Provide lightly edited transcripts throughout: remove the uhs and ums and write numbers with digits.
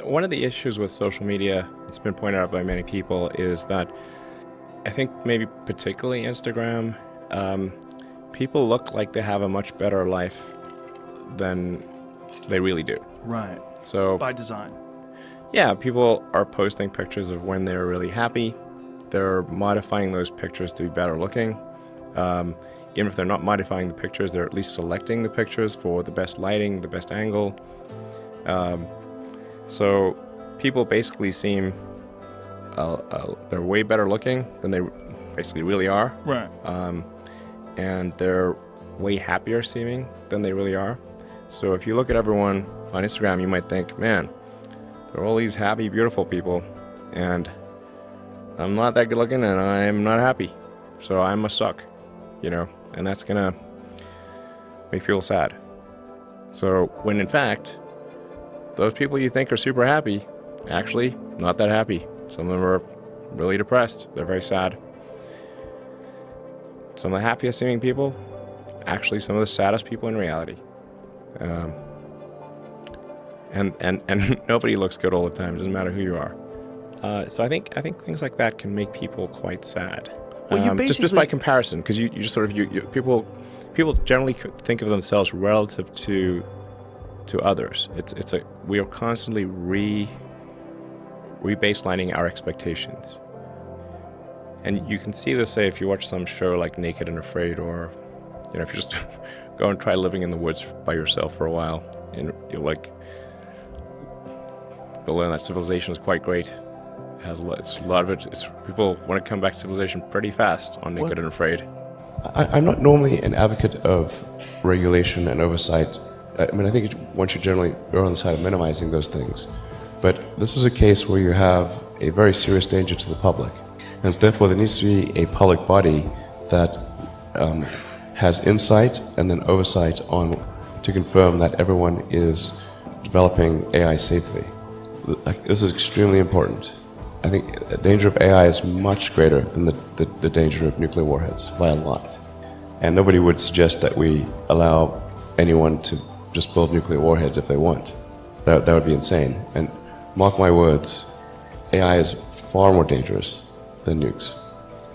One of the issues with social media, it's been pointed out by many people, is that I think maybe particularly Instagram, people look like they have a much better life than they really do. Right. So By design. yeah, people are posting pictures of when they're really happy. They're modifying those pictures to be better looking. Even if they're not modifying the pictures, they're at least selecting the pictures for the best lighting, the best angle. So people basically seem they're way better looking than they basically really are. Right. And they're way happier seeming than they really are. So if you look at everyone on Instagram, you might think, man, there are all these happy, beautiful people, and I'm not that good looking and I'm not happy. So I must suck, and that's gonna make people sad. So when in fact, those people you think are super happy, actually not that happy. Some of them are really depressed. They're very sad. Some of the happiest seeming people, actually some of the saddest people in reality. And nobody looks good all the time. It doesn't matter who you are. So I think things like that can make people quite sad. Well, just by comparison, because you just sort of people generally think of themselves relative to others. We are constantly rebaselining our expectations. And you can see this, say, if you watch some show like Naked and Afraid, or if you just go and try living in the woods by yourself for a while, and you'll learn that civilization is quite great. It has a lot of it. People want to come back to civilization pretty fast on Naked and Afraid. I'm not normally an advocate of regulation and oversight. I mean, I think one should generally err on the side of minimizing those things. But this is a case where you have a very serious danger to the public. And so therefore, there needs to be a public body that has insight and then oversight to confirm that everyone is developing AI safely. This is extremely important. I think the danger of AI is much greater than the danger of nuclear warheads by a lot. And nobody would suggest that we allow anyone to just build nuclear warheads if they want. That would be insane. And mark my words, AI is far more dangerous than nukes.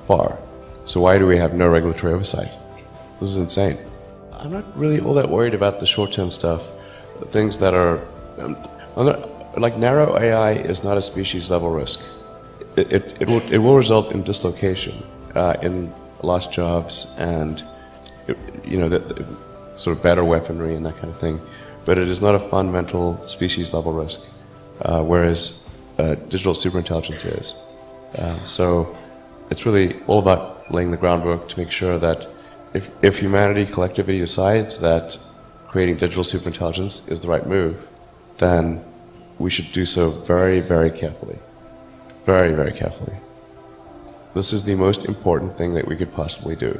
Far. So why do we have no regulatory oversight? This is insane. I'm not really all that worried about the short-term stuff. Things that are... like narrow AI is not a species-level risk. It will result in dislocation, in lost jobs, and the sort of better weaponry and that kind of thing. But it is not a fundamental species-level risk, whereas digital superintelligence is. So it's really all about laying the groundwork to make sure that if humanity collectively decides that creating digital superintelligence is the right move, then we should do so very, very carefully. Very, very carefully. This is the most important thing that we could possibly do.